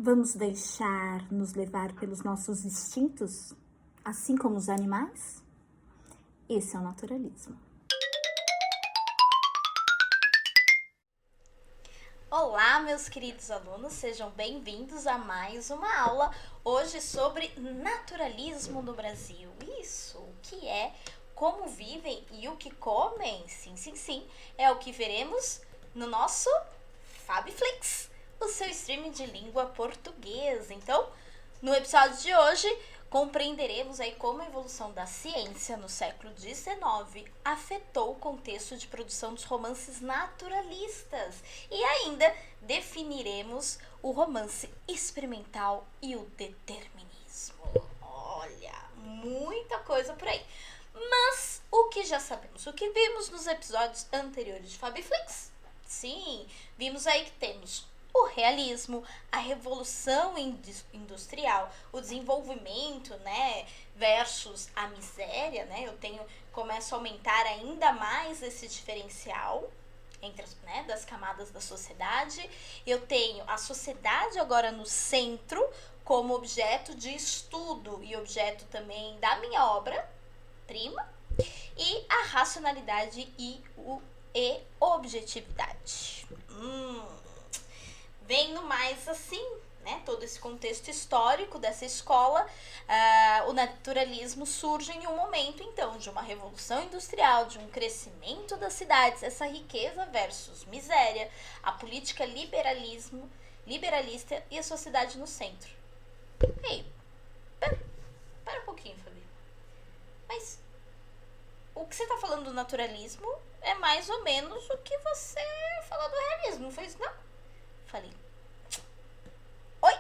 Vamos deixar nos levar pelos nossos instintos, assim como os animais? Esse é o naturalismo. Olá, meus queridos alunos, sejam bem-vindos a mais uma aula hoje sobre naturalismo no Brasil. Isso, o que é, como vivem e o que comem? Sim, é o que veremos no nosso Fabflix, o seu streaming de língua portuguesa. Então, no episódio de hoje, compreenderemos aí como a evolução da ciência no século XIX afetou o contexto de produção dos romances naturalistas e ainda definiremos o romance experimental e o determinismo. Olha, muita coisa por aí. Mas o que já sabemos, o que vimos nos episódios anteriores de Fabflix? Sim, vimos aí que temos o realismo, a revolução industrial, o desenvolvimento, né, versus a miséria, né? Começo a aumentar ainda mais esse diferencial entre das camadas da sociedade. Eu tenho a sociedade agora no centro como objeto de estudo e objeto também da minha obra-prima, e a racionalidade e objetividade. Vendo mais assim, né, todo esse contexto histórico dessa escola, o naturalismo surge em um momento, então, de uma revolução industrial, de um crescimento das cidades, essa riqueza versus miséria, a política liberalista e a sociedade no centro. Ei, pera um pouquinho, Fabi. Mas o que você tá falando do naturalismo é mais ou menos o que você falou do realismo, não foi isso, não? Falei. Oi?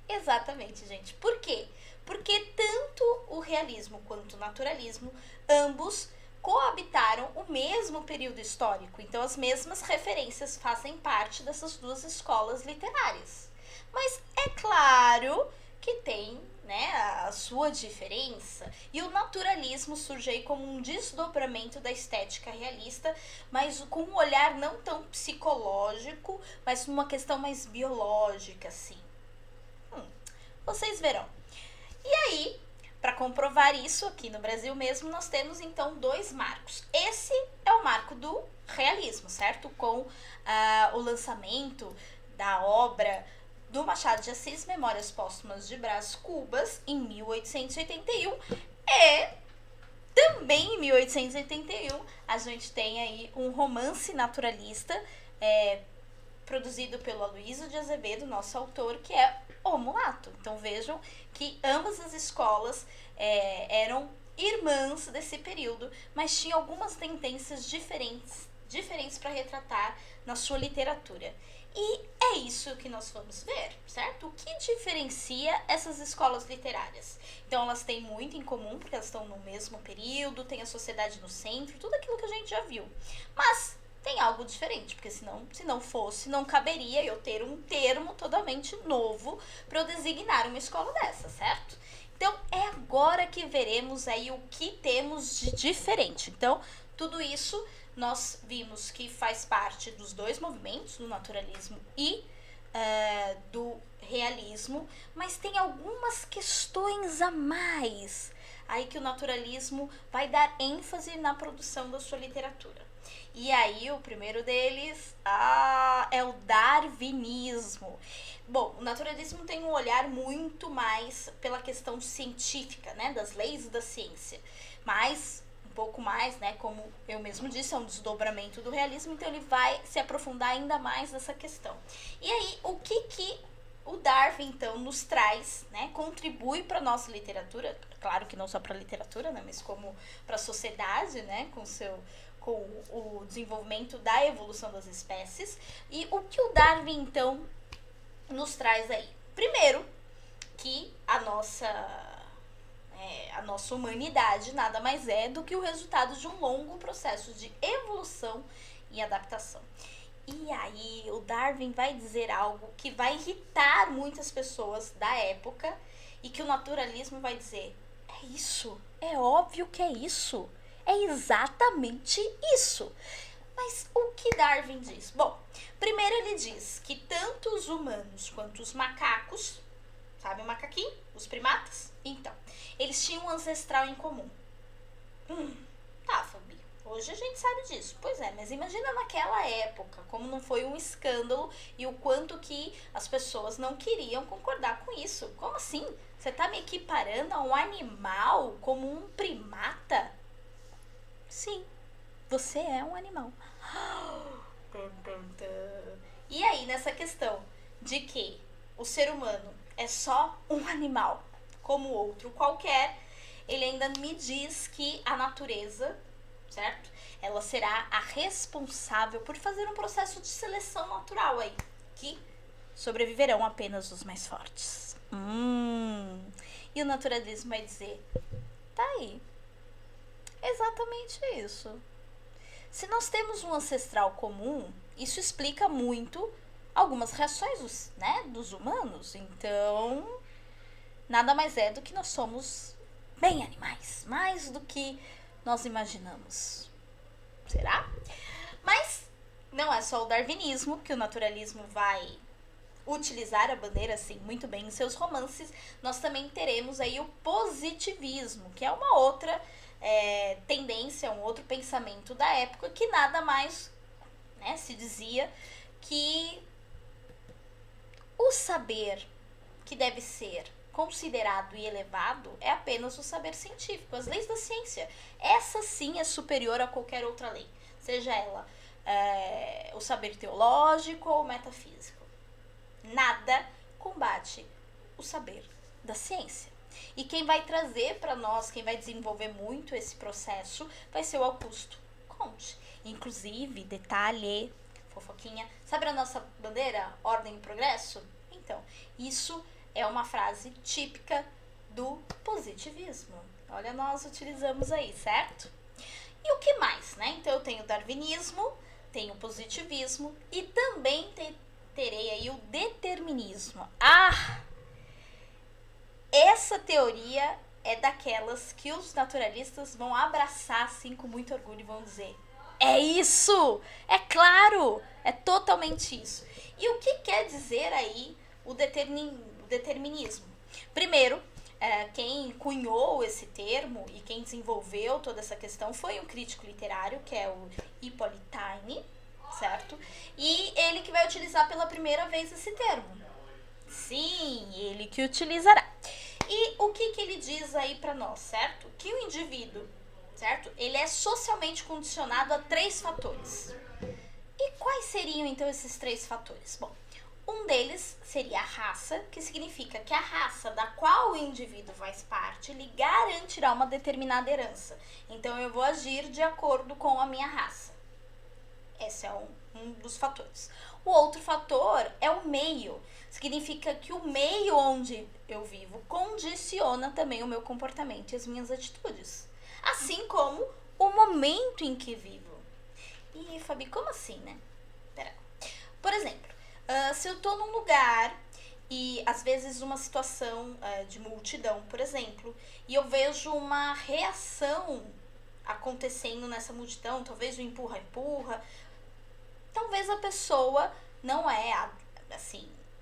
Exatamente, gente. Por quê? Porque tanto o realismo quanto o naturalismo, ambos coabitaram o mesmo período histórico. Então, as mesmas referências fazem parte dessas duas escolas literárias. Mas é claro que tem, né, a sua diferença, e o naturalismo surge aí como um desdobramento da estética realista, mas com um olhar não tão psicológico, mas uma questão mais biológica, assim. Vocês verão. E aí, para comprovar isso, aqui no Brasil mesmo, nós temos então dois marcos. Esse é o marco do realismo, certo? Com o lançamento da obra do Machado de Assis, Memórias Póstumas de Brás Cubas, em 1881. E também em 1881 a gente tem aí um romance naturalista produzido pelo Aloysio de Azevedo, nosso autor, que é O Mulato. Então vejam que ambas as escolas eram irmãs desse período, mas tinham algumas tendências diferentes para retratar na sua literatura. E é isso que nós vamos ver, certo? O que diferencia essas escolas literárias? Então elas têm muito em comum, porque elas estão no mesmo período, tem a sociedade no centro, tudo aquilo que a gente já viu. Mas tem algo diferente, porque se não fosse, não caberia eu ter um termo totalmente novo para eu designar uma escola dessa, certo? Então é agora que veremos aí o que temos de diferente. Então, tudo isso nós vimos que faz parte dos dois movimentos, do naturalismo e do realismo, mas tem algumas questões a mais aí que o naturalismo vai dar ênfase na produção da sua literatura. E aí o primeiro deles é o darwinismo. Bom, o naturalismo tem um olhar muito mais pela questão científica, né, das leis da ciência, mas um pouco mais, né, como eu mesmo disse, é um desdobramento do realismo, então ele vai se aprofundar ainda mais nessa questão. E aí, o que o Darwin, então, nos traz, né, contribui para a nossa literatura, claro que não só para a literatura, né, mas como para a sociedade, né, com o desenvolvimento da evolução das espécies. E o que o Darwin, então, nos traz aí? Primeiro, que a nossa humanidade nada mais é do que o resultado de um longo processo de evolução e adaptação. E aí o Darwin vai dizer algo que vai irritar muitas pessoas da época e que o naturalismo vai dizer: é isso, é óbvio que é isso, é exatamente isso. Mas o que Darwin diz? Bom, primeiro ele diz que tanto os humanos quanto os macacos, sabe o macaquinho? Os primatas? Então, eles tinham um ancestral em comum. Tá, Fabi, hoje a gente sabe disso. Pois é, mas imagina naquela época, como não foi um escândalo e o quanto que as pessoas não queriam concordar com isso. Como assim? Você tá me equiparando a um animal como um primata? Sim, você é um animal. E aí, nessa questão de que o ser humano é só um animal, como outro qualquer, ele ainda me diz que a natureza, certo? Ela será a responsável por fazer um processo de seleção natural aí, que sobreviverão apenas os mais fortes. E o naturalismo vai dizer, tá aí, exatamente isso. Se nós temos um ancestral comum, isso explica muito algumas reações dos humanos. Então, nada mais é do que nós somos bem animais, mais do que nós imaginamos. Será? Mas não é só o darwinismo que o naturalismo vai utilizar a bandeira assim muito bem em seus romances. Nós também teremos aí o positivismo, que é uma outra tendência, um outro pensamento da época, que nada mais se dizia que o saber que deve ser considerado e elevado é apenas o saber científico, as leis da ciência. Essa sim é superior a qualquer outra lei, seja ela o saber teológico ou metafísico. Nada combate o saber da ciência. E quem vai trazer para nós, quem vai desenvolver muito esse processo, vai ser o Augusto Comte. Inclusive, detalhe, fofoquinha, sabe a nossa bandeira, ordem e progresso? Então, isso é uma frase típica do positivismo. Olha, nós utilizamos aí, certo? E o que mais, Então, eu tenho o darwinismo, tenho o positivismo e também terei aí o determinismo. Essa teoria é daquelas que os naturalistas vão abraçar assim com muito orgulho e vão dizer: é isso! É claro! É totalmente isso. E o que quer dizer aí o determinismo? Primeiro, quem cunhou esse termo e quem desenvolveu toda essa questão foi um crítico literário, que é o Hippolyte Taine, certo? E ele que vai utilizar pela primeira vez esse termo. Sim, ele que utilizará. E o que ele diz aí pra nós, certo? Que o indivíduo, certo? Ele é socialmente condicionado a 3 fatores. E quais seriam então esses 3 fatores? Bom, um deles seria a raça, que significa que a raça da qual o indivíduo faz parte lhe garantirá uma determinada herança. Então eu vou agir de acordo com a minha raça. Esse é um dos fatores. O outro fator é o meio. Significa que o meio onde eu vivo condiciona também o meu comportamento e as minhas atitudes. Assim como o momento em que vivo. E, Fabi, como assim, Pera. Por exemplo, se eu tô num lugar e às vezes uma situação de multidão, por exemplo, e eu vejo uma reação acontecendo nessa multidão, talvez o empurra-empurra, talvez a pessoa não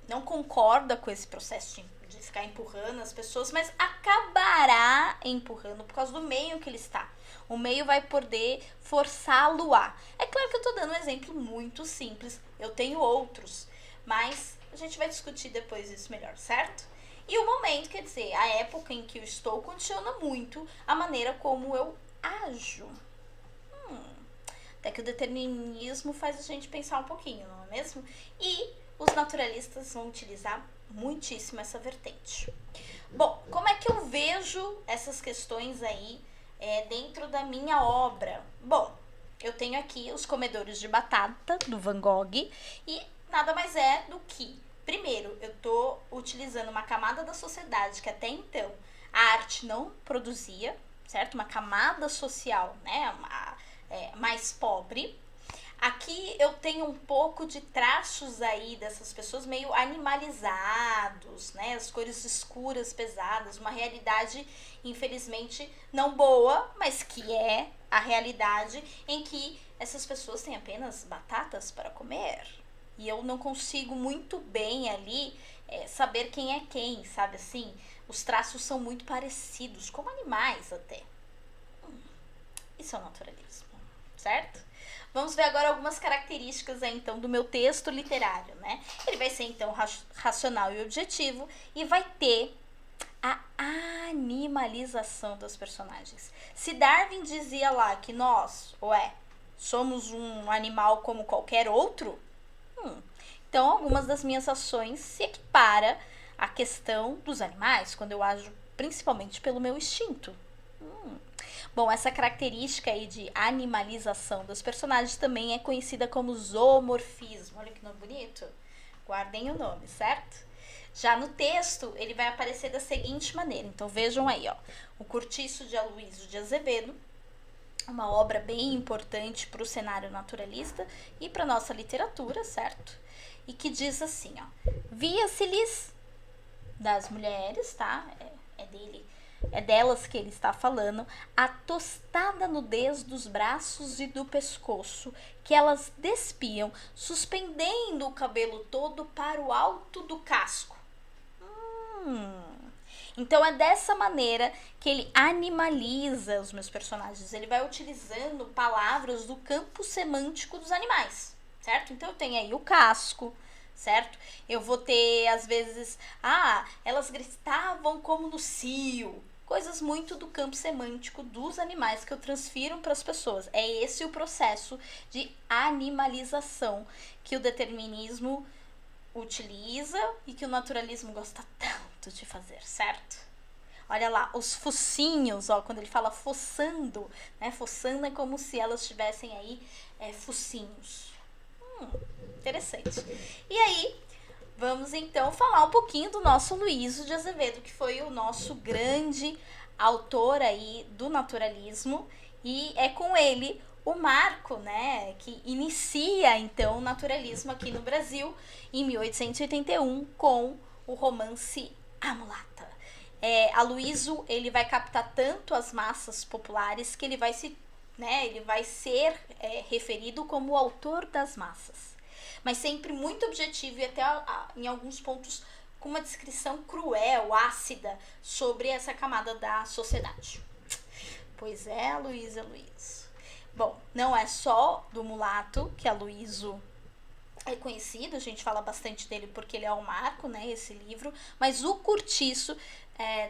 não concorda com esse processo de ficar empurrando as pessoas, mas acabará empurrando por causa do meio que ele está. O meio vai poder forçá-lo a. É claro que eu tô dando um exemplo muito simples, eu tenho outros, mas a gente vai discutir depois isso melhor, certo? E o momento, quer dizer, a época em que eu estou condiciona muito a maneira como eu ajo. Até que o determinismo faz a gente pensar um pouquinho, não é mesmo? E os naturalistas vão utilizar muitíssimo essa vertente. Bom, como é que eu vejo essas questões aí dentro da minha obra? Bom, eu tenho aqui Os Comedores de Batata, do Van Gogh, e nada mais é do que, primeiro, eu estou utilizando uma camada da sociedade que até então a arte não produzia, certo? Uma camada social, mais pobre. Aqui eu tenho um pouco de traços aí dessas pessoas meio animalizados, né? As cores escuras, pesadas, uma realidade, infelizmente, não boa, mas que é a realidade em que essas pessoas têm apenas batatas para comer. E eu não consigo muito bem ali saber quem é quem, sabe assim? Os traços são muito parecidos, como animais até. Isso é o naturalismo, certo? Vamos ver agora algumas características aí, então, do meu texto literário, né? Ele vai ser, então, racional e objetivo e vai ter a animalização dos personagens. Se Darwin dizia lá que nós, somos um animal como qualquer outro, então algumas das minhas ações se equipara à questão dos animais, quando eu ajo principalmente pelo meu instinto. Bom, essa característica aí de animalização dos personagens também é conhecida como zoomorfismo. Olha que nome bonito. Guardem o nome, certo? Já no texto, ele vai aparecer da seguinte maneira. Então, vejam aí, ó. O Cortiço de Aloysio de Azevedo, uma obra bem importante para o cenário naturalista e para nossa literatura, certo? E que diz assim, ó. Via-se-lhes das mulheres, tá? É delas que ele está falando, a tostada nudez dos braços e do pescoço, que elas despiam, suspendendo o cabelo todo para o alto do casco. Então é dessa maneira que ele animaliza os meus personagens. Ele vai utilizando palavras do campo semântico dos animais, certo? Então eu tenho aí o casco, certo? Eu vou ter, às vezes, elas gritavam como no cio. Coisas muito do campo semântico dos animais que eu transfiro para as pessoas. É esse o processo de animalização que o determinismo utiliza e que o naturalismo gosta tanto de fazer, certo? Olha lá, os focinhos, ó, quando ele fala fossando, né? Fossando é como se elas tivessem aí focinhos. Interessante. E aí, vamos então falar um pouquinho do nosso Aloysio de Azevedo, que foi o nosso grande autor aí do naturalismo, e é com ele o marco, né, que inicia então o naturalismo aqui no Brasil em 1881 com o romance A Mulata. Aloysio, ele vai captar tanto as massas populares que ele vai ser referido como o autor das massas, mas sempre muito objetivo e até em alguns pontos com uma descrição cruel, ácida, sobre essa camada da sociedade. Pois é, Aloysio. Bom, não é só do mulato que Aloysio é conhecido, a gente fala bastante dele porque ele é um marco, né, esse livro, mas o Cortiço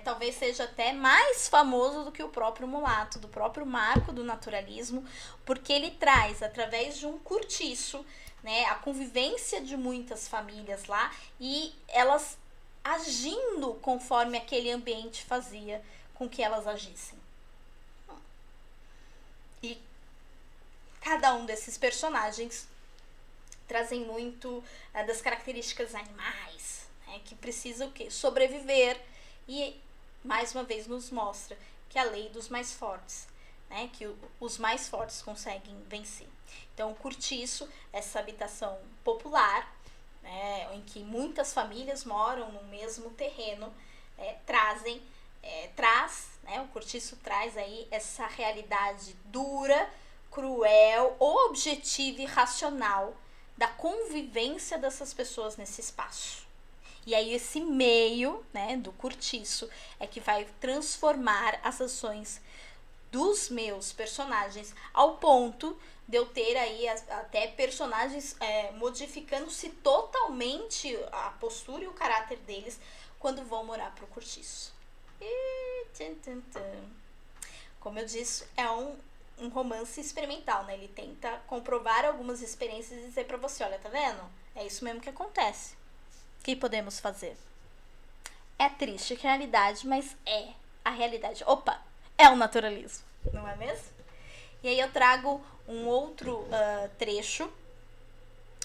talvez seja até mais famoso do que o próprio mulato, do próprio marco do naturalismo, porque ele traz, através de um cortiço, né, a convivência de muitas famílias lá e elas agindo conforme aquele ambiente fazia com que elas agissem. E cada um desses personagens trazem muito das características animais, né, que precisam o quê? Sobreviver, e mais uma vez nos mostra que a lei dos mais fortes, né, que os mais fortes conseguem vencer. Então, o cortiço, essa habitação popular, né, em que muitas famílias moram no mesmo terreno, o cortiço traz aí essa realidade dura, cruel, objetiva e racional da convivência dessas pessoas nesse espaço. E aí esse meio, né, do cortiço é que vai transformar as ações dos meus personagens ao ponto de eu ter aí até personagens modificando-se totalmente a postura e o caráter deles quando vão morar pro cortiço. Como eu disse, é um romance experimental, né? Ele tenta comprovar algumas experiências e dizer pra você, olha, tá vendo? É isso mesmo que acontece. O que podemos fazer? É triste a realidade, mas é a realidade. Opa, é o naturalismo, não é mesmo? E aí eu trago um outro trecho,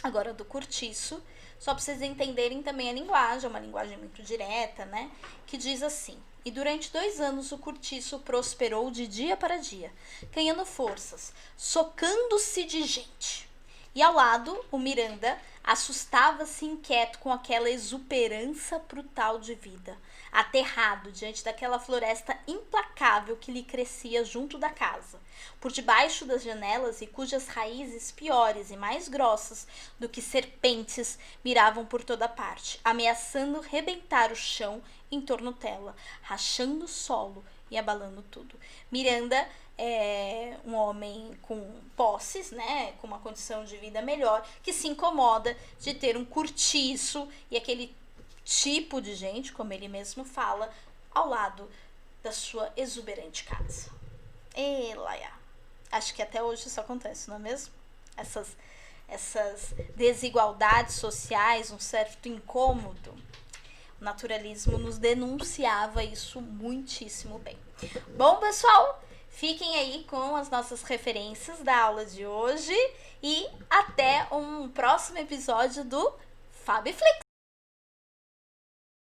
agora do cortiço, só para vocês entenderem também a linguagem, é uma linguagem muito direta, né? Que diz assim: e durante 2 anos o cortiço prosperou de dia para dia, ganhando forças, socando-se de gente. E ao lado, o Miranda assustava-se inquieto com aquela exuberância brutal de vida, aterrado diante daquela floresta implacável que lhe crescia junto da casa, por debaixo das janelas e cujas raízes piores e mais grossas do que serpentes miravam por toda parte, ameaçando rebentar o chão em torno dela, rachando o solo e abalando tudo. Miranda é um homem com posses, né, com uma condição de vida melhor, que se incomoda de ter um cortiço e aquele tipo de gente, como ele mesmo fala, ao lado da sua exuberante casa. E Laia, acho que até hoje isso acontece, não é mesmo? Essas desigualdades sociais, um certo incômodo. O naturalismo nos denunciava isso muitíssimo bem. Bom, pessoal, fiquem aí com as nossas referências da aula de hoje e até um próximo episódio do Fabiflix.